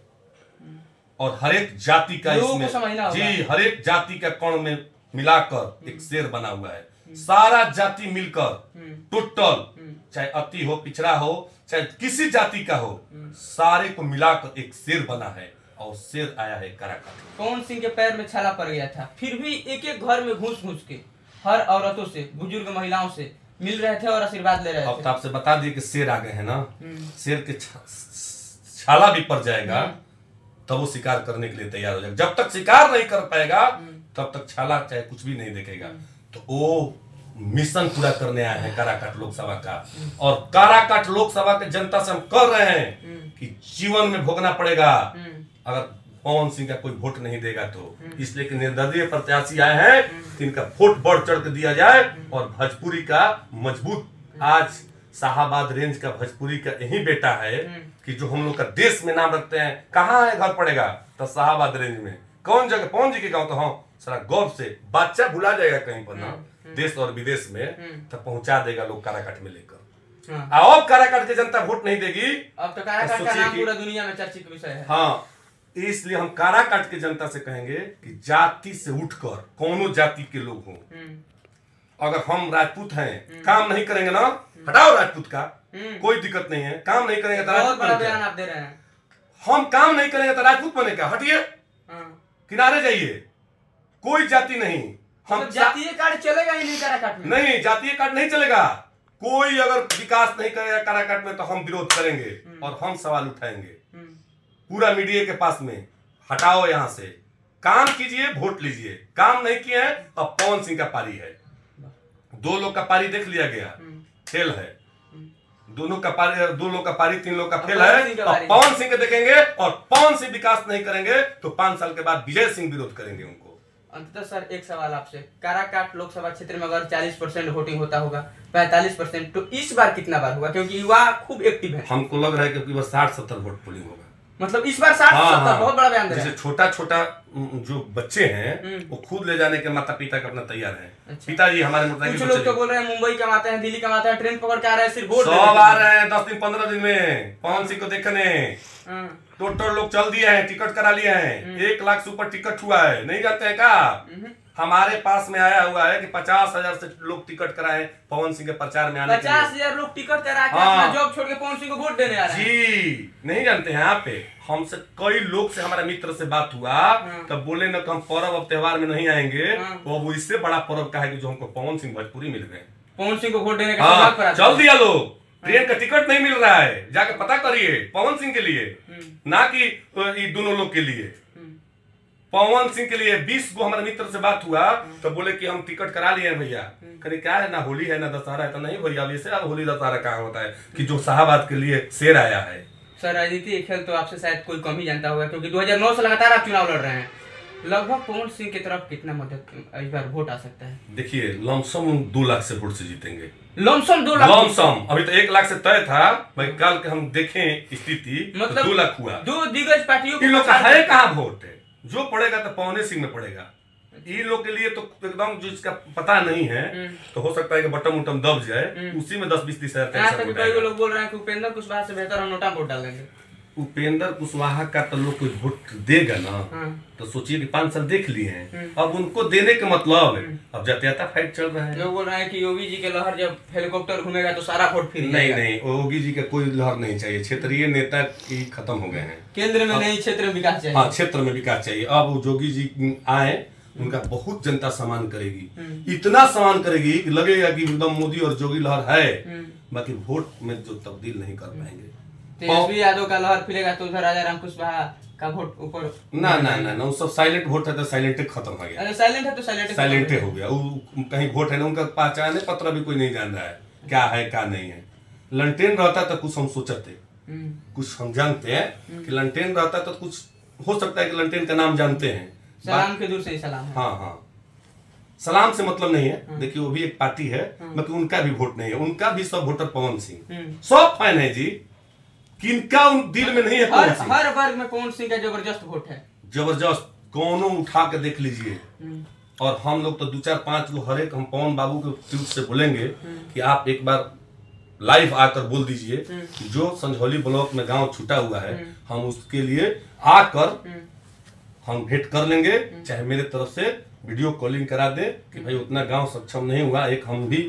और हर एक जाति का इसमें जी, हर एक जाति का कण में मिलाकर एक शेर बना हुआ है। सारा जाति मिलकर टोटल, चाहे अति हो, पिछड़ा हो, चाहे किसी जाति का हो, सारे को मिलाकर एक शेर बना है। और शेर आया है काराकाट। पवन सिंह के पैर में छाला पड़ गया था, फिर भी एक एक घर में घुस घुस के हर औरतों से, बुजुर्ग महिलाओं से मिल रहे थे और आशीर्वाद ले रहे थे। अब तो आपसे बता दिए कि शेर आ गए हैं ना। शेर के छाला भी पड़ जाएगा तब वो शिकार करने के लिए तैयार हो जाएगा। जब तक शिकार नहीं कर पाएगा तब तक छाला चाहे कुछ भी नहीं देखेगा। तो वो मिशन पूरा करने आए हैं काराकाट लोकसभा का। और काराकाट लोकसभा के जनता से हम कह रहे हैं कि जीवन में भोगना पड़ेगा अगर पवन सिंह का कोई वोट नहीं देगा तो। इसलिए कि निर्दलीय प्रत्याशी आए हैं तो इनका वोट बढ़ चढ़ के दिया जाए। और भोजपुरी का मजबूत, आज शाहाबाद रेंज का भोजपुरी का यही बेटा है कि जो हम लोग का देश में नाम रखते हैं। कहाँ है घर पड़ेगा? तो शाहाबाद रेंज में। कौन जगह? पवन जी के गाँव। तो हाँ, सारा गौरव से बच्चा भुला जाएगा कहीं पर ना, देश और विदेश में, तो पहुंचा देगा लोग काराकाट में लेकर। अब काराकाट की जनता वोट नहीं देगी। अब तो काराकाट का नाम पूरा दुनिया में चर्चित विषय है। हाँ, इसलिए हम काराकाट की जनता से कहेंगे कि जाति से उठकर, कौनो जाति के लोग हों, अगर हम राजपूत हैं, काम नहीं करेंगे ना, हटाओ राजपूत का, कोई दिक्कत नहीं है। काम नहीं करेंगे तो बहुत बड़ा बयान आप दे रहे हैं। हम काम नहीं करेंगे तो राजपूत बनेगा, हटिए, किनारे जाइए, कोई जाति नहीं। हम जातीय कार्ड चलेगा ही नहीं काराकाट में। नहीं, जातीय कार्ड नहीं चलेगा। कोई अगर विकास नहीं करेगा काराकाट में तो हम विरोध करेंगे और हम सवाल उठाएंगे पूरा मीडिया के पास में। हटाओ यहाँ से, काम कीजिए, वोट लीजिए। काम नहीं किए हैं, अब पवन सिंह का पारी है। 2 लोग का पारी देख लिया गया, फेल है। 2 लोग का पारी 3 लोग का फेल है। अब पवन सिंह के देखेंगे और पवन सिंह विकास नहीं करेंगे तो 5 साल के बाद विजय सिंह विरोध करेंगे उनको। अंततः सर एक सवाल आपसे, काराकाट लोकसभा क्षेत्र में अगर 40% वोटिंग होता होगा, 45%, तो इस बार कितना बार होगा? क्योंकि युवा खूब एक्टिव है। हमको लग रहा है कि बस 60-70 वोट पोलिंग होगा। मतलब इस बार 60-70 बहुत बड़ा बयान। जैसे छोटा छोटा जो बच्चे हैं वो खुद ले जाने के माता पिता का अपना तैयार है। अच्छा। पिताजी हमारे कुछ लोग तो बोल रहे हैं मुंबई कमाते हैं, दिल्ली कमाते हैं, ट्रेन पकड़ के आ रहे हैं, सिर्फ वोट सब आ रहे हैं 10 दिन 15 दिन में पवन सिंह को देखने। टोटल लोग चल दिए हैं, टिकट करा लिए हैं। 1 लाख से ऊपर टिकट हुआ है, नहीं जानते हैं क्या? हमारे पास में आया हुआ है कि 50,000 से लोग टिकट कराए पवन सिंह के प्रचार में आने के लिए। 50,000 लोग टिकट करा के अपना जॉब छोड़ के पवन सिंह को वोट देने आ रहे हैं। जी, नहीं जानते हैं। यहाँ पे हमसे कई लोग से, हमारा मित्र से बात हुआ, तब बोले ना कि हम पर्व अब त्योहार में नहीं आएंगे। वो इससे बड़ा पर्व का है कि जो हमको पवन सिंह भोजपुरी मिल गए। पवन सिंह को वोट देने का चल दिया लोग। ट्रेन का टिकट नहीं मिल रहा है, जाके पता करिए पवन सिंह के लिए, ना कि दोनों लोग के लिए। पवन सिंह के लिए 20 गो हमारे मित्र से बात हुआ तो बोले कि हम टिकट करा लिए हैं भैया। कहीं क्या है, ना होली है ना दशहरा है। तो नहीं भैया, अब ऐसे होली दशहरा कहाँ होता है कि जो शाहाबाद के लिए शेर आया है। सर राजनीति खेल तो आपसे शायद कोई कम ही जानता होगा, क्योंकि 2009 से लगातार आप चुनाव लड़ रहे हैं। लगभग पवन सिंह की तरफ कितना मदद इस बार वोट आ सकता है? देखिए, लमसम 2 लाख से वोट से जीतेंगे। लमसम 2 लाख। लमसम अभी तो 1 लाख से तय था, भाई कल के हम देखें स्थिति, मतलब 2 लाख हुआ। 2 दिग्गज पार्टियों इन लोग का है कहाँ वोट है? जो पड़ेगा तो पवन सिंह में पड़ेगा। इन लोग के लिए तो एकदम जिसका पता नहीं है, तो हो सकता है कि बटम उटम दब जाए, उसी में 10-20-30 हजार। कई लोग बोल रहे हैं कि उपेंद्र कुशवाहा से बेहतर हम नोटा वोट डाल देंगे। उपेंद्र कुशवाहा का तो लोग कोई वोट देगा ना, तो सोचिए कि 5 साल देख लिए हैं, अब उनको देने का मतलब अब जातियाता फाइट चल रहा है। लोग बोल रहे हैं कि योगी जी के लहर जब हेलीकॉप्टर घूमेगा तो सारा वोट फिर नहीं नहीं, योगी जी का कोई लहर नहीं चाहिए, क्षेत्रीय नेता ही खत्म हो गए हैं। केंद्र में नहीं, क्षेत्र में विकास चाहिए। हाँ, क्षेत्र में विकास चाहिए। अब योगी जी आए, उनका बहुत जनता सम्मान करेगी, इतना सम्मान करेगी कि लगेगा कि एकदम मोदी और जोगी लहर है, बाकी वोट में जो तब्दील नहीं कर पाएंगे। तेजस्वी यादव का लहर फिरेगा तो उधर राजा राम कुशवाहा का वोट ऊपर। ना ना ना ना, वो सब साइलेंट वोट है, तो साइलेंट खत्म हो गया। अरे साइलेंट है तो साइलेंट हो गया। वो कहीं वोट है ना, उनका पहचान पत्र भी कोई नहीं जान रहा है क्या है क्या नहीं है। लंटेन रहता तो कुछ हम सोचते, कुछ हम जानते हैं कि लंटेन रहता तो कुछ हो सकता है कि लंटेन का नाम जानते हैं। सलाम के दूर से ही सलाम है। हाँ हाँ, सलाम से मतलब नहीं है। देखिए वो भी एक पार्टी है, मगर उनका भी वोट नहीं है, उनका भी सब वोटर पवन सिंह सब फैन है जी। किनका उन दिल में नहीं है पवन सिंह? हर वर्ग में पवन सिंह का जबरदस्त वोट है, जबरदस्त। कौनों उठा के देख लीजिए। और हम लोग तो 2-4-5 लोग हर एक हम पवन बाबू के ट्वीट से बोलेंगे कि आप एक बार लाइव आकर बोल दीजिए कि जो संझौली ब्लॉक में गांव छूटा हुआ है, हम उसके लिए आकर हम भेंट कर लेंगे, चाहे मेरे तरफ से वीडियो कॉलिंग करा दे कि भाई उतना गांव सक्षम नहीं हुआ, एक हम भी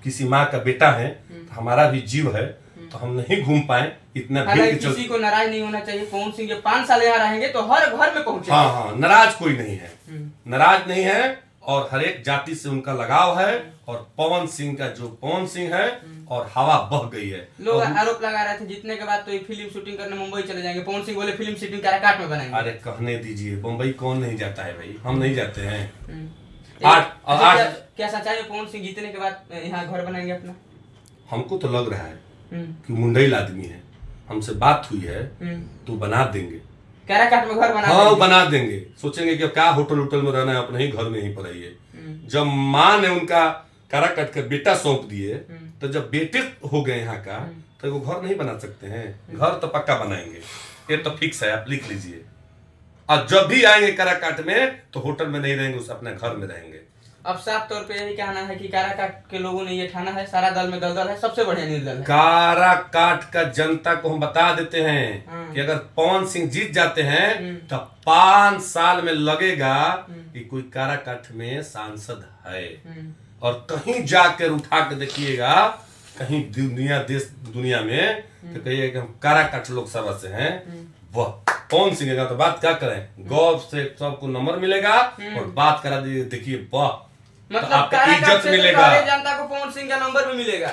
किसी माँ का बेटा है, तो हमारा भी जीव है, तो हम नहीं घूम पाए इतना भीड़ के किसी को नाराज नहीं होना चाहिए। पवन सिंह जब 5 साल यहाँ रहेंगे तो हर घर में पहुंचे। हाँ हाँ, नाराज कोई नहीं है, नाराज नहीं है, और हर एक जाति से उनका लगाव है। और पवन सिंह का जो पवन सिंह है, और हवा बह गई है। लोग आरोप लगा रहे थे जीतने के बाद तो ये फिल्म शूटिंग करने मुंबई चले जाएंगे। पवन सिंह बोले फिल्म शूटिंग काराकाट में बनाएंगे। अरे कहने दीजिए, मुंबई कौन नहीं जाता है भाई, हम नहीं जाते हैं। क्या सच्चाई है पवन सिंह जीतने के बाद यहाँ घर बनाएंगे अपना? हमको तो लग रहा है कि मुंडेल आदमी है, हमसे बात हुई है तो बना देंगे, काराकाट में घर बना देंगे। सोचेंगे कि क्या होटल में रहना है, अपने ही घर में ही पढ़ाइए। जब माँ ने उनका काराकाट का बेटा सौंप दिए, तो जब बेटे हो गए यहाँ का, तो वो घर नहीं बना सकते हैं? घर तो पक्का बनाएंगे, ये तो फिक्स है, आप लिख लीजिए। और जब भी आएंगे काराकाट में तो होटल में नहीं रहेंगे, उस अपने घर में रहेंगे। अब साफ तौर पे यही कहना है कि काराकाट के लोगों ने ये ठाना है, सारा दल में दलदल है, सबसे बढ़िया निर्दल है। काराकाट का जनता को हम बता देते हैं कि अगर पवन सिंह जीत जाते हैं तो 5 साल में लगेगा कि कोई काराकाट में सांसद है। और कहीं जाकर उठा के देखिएगा, कहीं दुनिया में तो कहिए कि हम काराकाट लोकसभा से हैं, वह पवन सिंह का तो बात क्या करें, गौर से सबको नंबर मिलेगा और बात करा दीजिए, देखिए वाह, मतलब तो आपको इज्जत मिलेगा। जनता को पवन सिंह का नंबर भी मिलेगा,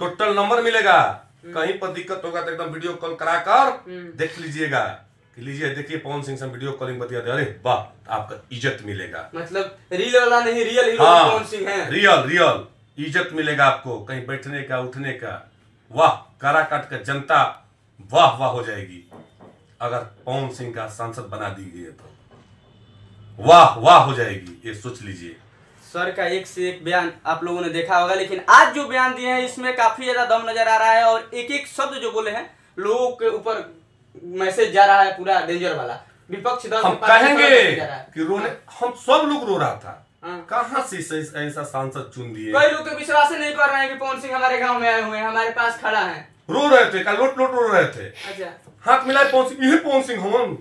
टोटल नंबर मिलेगा। कहीं पर दिक्कत होगा तो एकदम वीडियो कॉल कराकर देख लीजिएगा कि लीजिए देखिए पवन सिंह से वीडियो कॉलिंग बतिया दे, अरे वाह, आपका इज्जत मिलेगा। मतलब रील वाला नहीं, रियल हीरो पवन सिंह है। रियल इज्जत मिलेगा आपको, कहीं बैठने का उठने का। वाह, काराकाट का जनता वाह वाह हो जाएगी अगर पवन सिंह का सांसद बना दी गई तो, वाह वाह हो जाएगी, ये सोच लीजिए। सर का एक से एक बयान आप लोगों ने देखा होगा, लेकिन आज जो बयान दिए हैं इसमें काफी ज्यादा दम नजर आ रहा है, और एक एक शब्द जो बोले हैं लोगों के ऊपर मैसेज जा रहा है, पूरा डेंजर वाला। विपक्ष दल हम कहेंगे कि रोने, हम सब लोग रो रहा था, कहां से ऐसा सांसद चुन दिए। कई लोग तो विश्वास नहीं कर रहे हैं कि पवन सिंह हमारे गांव में आए हुए हैं, हमारे पास खड़ा है। रो रहे थे, लोट रो रहे थे। अच्छा, हाथ मिलाए पवन सिंह, ये पवन सिंह हम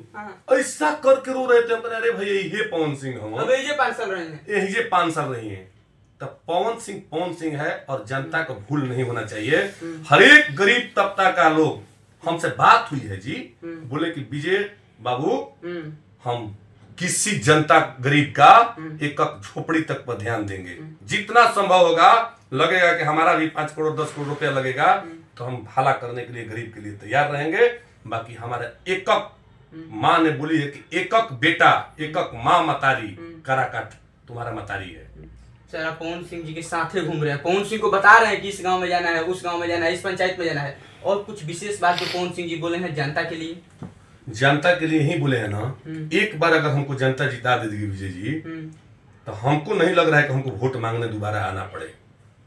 ऐसा करके रो रहे थे। हम अरे भैया ये पवन सिंह हम, अब ये 5 साल रहे हैं, ये 5 साल रही हैं। तब पवन सिंह है, और जनता को भूल नहीं होना चाहिए। हर एक गरीब तबका का लोग, हमसे बात हुई है जी, बोले कि विजय बाबू हम किसी जनता गरीब का एक झोपड़ी तक पर ध्यान देंगे, जितना संभव होगा। लगेगा कि हमारा भी 5 करोड़ 10 करोड़ रुपया लगेगा तो हम भला करने के लिए गरीब के लिए तैयार रहेंगे। बाकी हमारा एकक माँ ने बोली है कि एकक बेटा एकक माँ मतारी, काराकाट तुम्हारा मतारी है। सर आप पवन सिंह जी के साथ ही घूम रहे हैं, पवन सिंह को बता रहे हैं कि इस गांव में जाना है, उस गांव में जाना है, इस पंचायत में जाना है, और कुछ विशेष बात जो पवन सिंह जी बोले हैं जनता के लिए? जनता के लिए ही बोले हैं ना। एक बार अगर हमको जनता जिता दे देगी विजय जी, तो हमको नहीं लग रहा है कि हमको वोट मांगने दोबारा आना पड़े।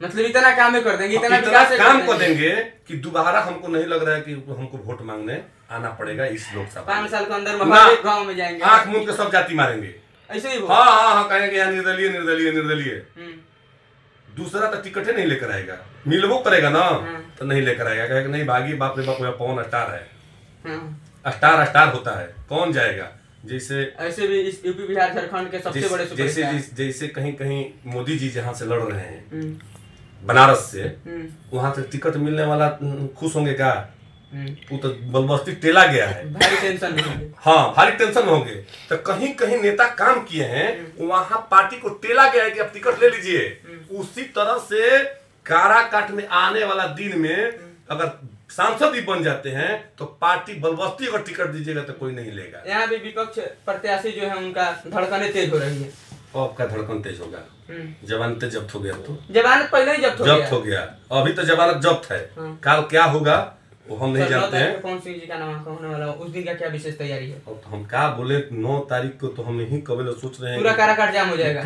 मतलब इतना काम ही कर देंगे, इतना काम कर देंगे कि दोबारा हमको नहीं लग रहा है कि हमको वोट मांगने आना पड़ेगा इस लोकसभा 5 साल के अंदर गाँव में जाएंगे, आंख मूंद के सब जाति मारेंगे ऐसे ही। हाँ कहेंगे यहाँ निर्दलीय निर्दलीय निर्दलीय। दूसरा तो टिकट ही नहीं लेकर आएगा, मिलबो करेगा ना तो नहीं लेकर आएगा, कहेगा नहीं भागी बाप रे बाप पवन स्टार है, स्टार होता है कौन जाएगा। जैसे ऐसे भी इस यूपी बिहार झारखंड के सबसे बड़े जैसे कहीं कहीं मोदी जी जहाँ से लड़ रहे हैं बनारस से, वहां से टिकट मिलने वाला खुश होंगे क्या? वो तो बलबस्ती टेला गया है, भारी टेंशन होंगे। हाँ भारी टेंशन होंगे। तो कहीं कहीं नेता काम किए हैं, वहां पार्टी को टेला गया है कि आप टिकट ले लीजिए। उसी तरह से काराकाट में आने वाला दिन में अगर सांसद ही बन जाते हैं तो पार्टी बलबस्ती अगर टिकट दीजिएगा तो कोई नहीं लेगा। यहाँ भी विपक्ष प्रत्याशी जो है उनका धड़कने तेज हो रही है। आपका धड़कन तेज होगा, जमानत जब्त हो गया तो जमानत पहले ही जब्त हो गया, अभी तो जमानत जब्त है। काल क्या होगा वो हम नहीं जानते हैं। पवन सिंह जी का नामांकन होने वाला, उस दिन का क्या विशेष तैयारी है? तो हम क्या बोले 9 तारीख को तो हम नहीं कभी सोच रहे हैं पूरा काराकाट जाम हो जाएगा।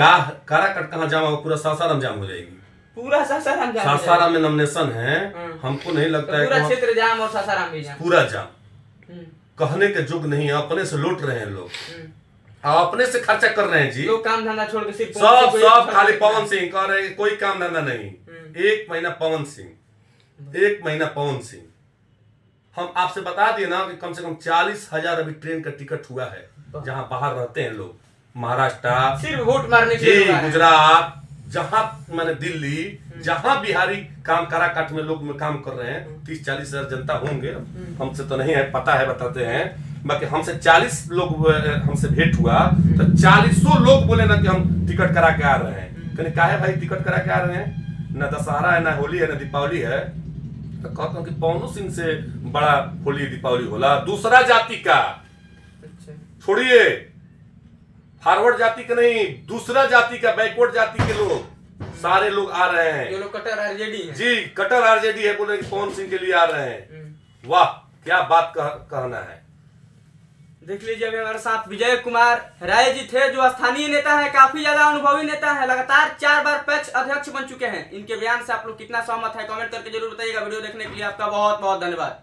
काराकाट कहाँ जाम होगा? पूरा सासाराम जाम हो जाएगी। पूरा सासाराम में नॉमिनेशन है, हमको नहीं लगता है पूरा क्षेत्र जाम और सासाराम भी जाम, पूरा जाम। कहने के जुग नहीं है, अपने से लूट रहे हैं लोग, अपने से खर्चा कर रहे हैं जी। लोग काम धंधा छोड़ के सिर्फ सब खाली पवन सिंह कर रहे हैं, कोई काम धंधा नहीं। 1 महीना पवन सिंह, 1 महीना पवन सिंह। हम आपसे बता दिए ना कि कम से कम 40,000 अभी ट्रेन का टिकट हुआ है, जहां बाहर रहते हैं लोग, महाराष्ट्र सिर्फ वोट मारने के लिए, गुजरात, जहां मैंने दिल्ली, जहां बिहारी काम काराकाट में लोग में काम कर रहे हैं। 30-40 हजार जनता होंगे, हमसे तो नहीं है पता है, बताते हैं। बाकी हमसे 40 लोग हमसे भेंट हुआ तो 40 लोग बोले ना कि हम टिकट करा के आ रहे हैं। कहने क्या है भाई टिकट करा के आ रहे हैं? ना दशहरा है, ना होली है, ना दीपावली है। तो कहता हूँ कि पवन सिंह से बड़ा होली दीपावली होला दूसरा जाति का, छोड़िए फॉरवर्ड जाति का नहीं, दूसरा जाति का, बैकवर्ड जाति के लोग सारे लोग आ रहे हैं। जो लोग कट्टर आरजेडी है जी, कट्टर आरजेडी है, बोले कि पवन सिंह के लिए आ रहे हैं। वाह क्या बात कहना है। देख लीजिए अभी हमारे साथ विजय कुमार राय जी थे, जो स्थानीय नेता है, काफी ज्यादा अनुभवी नेता है, लगातार 4 बार पैक्स अध्यक्ष बन चुके हैं। इनके बयान से आप लोग कितना सहमत है कमेंट करके जरूर बताइएगा। वीडियो देखने के लिए आपका बहुत बहुत धन्यवाद।